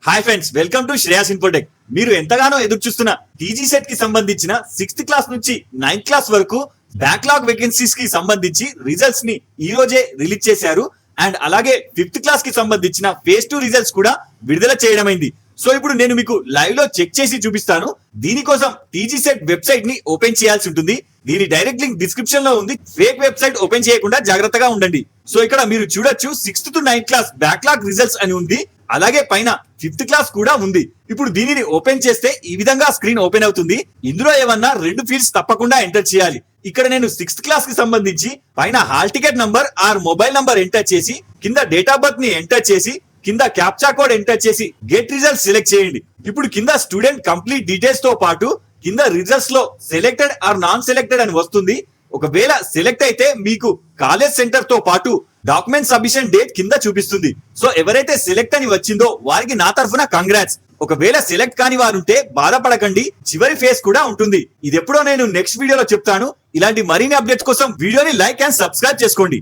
Hi friends, welcome to Shreyas Infotech. మీరు ఎంతగానో ఎదురు చూస్తున్న టీజీ సెట్ కి సంబంధించిన 6th క్లాస్ నుంచి 9th క్లాస్ వరకు బ్యాక్లాగ్ వేకెన్సీస్ కి సంబంధించి రిజల్ట్స్ ని ఈ రోజే రిలీజ్ చేశారు. అండ్ అలాగే 5th క్లాస్ కి సంబంధించిన ఫేజ్ 2 రిజల్ట్స్ కూడా విడుదల చేయడమైంది. సో ఇప్పుడు నేను మీకు లైవ్ లో చెక్ చేసి చూపిస్తాను. దీనికోసం టీజీ సెట్ వెబ్సైట్ ని ఓపెన్ చేయాల్సి ఉంటుంది. దీని డైరెక్ట్ లింక్ డిస్క్రిప్షన్ లో ఉంది. ఫేక్ వెబ్సైట్ ఓపెన్ చేయకుండా జాగ్రత్తగా ఉండండి. సో ఇక్కడ మీరు చూడొచ్చు 6th to 9th class backlog results అని ఉంది. అలాగే పైన 5th క్లాస్ కూడా ఉంది. ఇప్పుడు దీనిని ఓపెన్ చేస్తే ఈ విధంగా స్క్రీన్ ఓపెన్ అవుతుంది. ఇందులో ఏమన్నా 2 ఫీల్డ్స్ తప్పకుండా ఎంటర్ చేయాలి. ఇక్కడ నేను 6th క్లాస్ కి సంబంధించి పైన hall ticket number or mobile number enter చేసి కింద డేట్ ఆఫ్ బర్త్ ని ఎంటర్ చేసి కింద క్యాప్చా కోడ్ ఎంటర్ చేసి గెట్ రిజల్ట్స్ సెలెక్ట్ చేయండి. ఇప్పుడు కింద స్టూడెంట్ కంప్లీట్ డీటెయిల్స్ తో పాటు కింద రిజల్ట్స్ లో సెలెక్టెడ్ ఆర్ నాన్ సెలెక్టెడ్ అని వస్తుంది. ఒకవేళ సెలెక్ట్ అయితే మీకు కాలేజ్ సెంటర్ తో పాటు డాక్యుమెంట్ సబ్మిషన్ డేట్ కింద చూపిస్తుంది. సో ఎవరైతే సెలెక్ట్ అని వచ్చిందో వారికి నా తరఫున కంగ్రాట్స్. ఒకవేళ సెలెక్ట్ కాని వారు ఉంటే బాధపడకండి, చివరి ఫేజ్ కూడా ఉంటుంది. ఇది ఎప్పుడో నేను నెక్స్ట్ వీడియోలో చెప్తాను. ఇలాంటి మరిన్ని అప్డేట్స్ కోసం వీడియోని లైక్ అండ్ సబ్స్క్రైబ్ చేసుకోండి.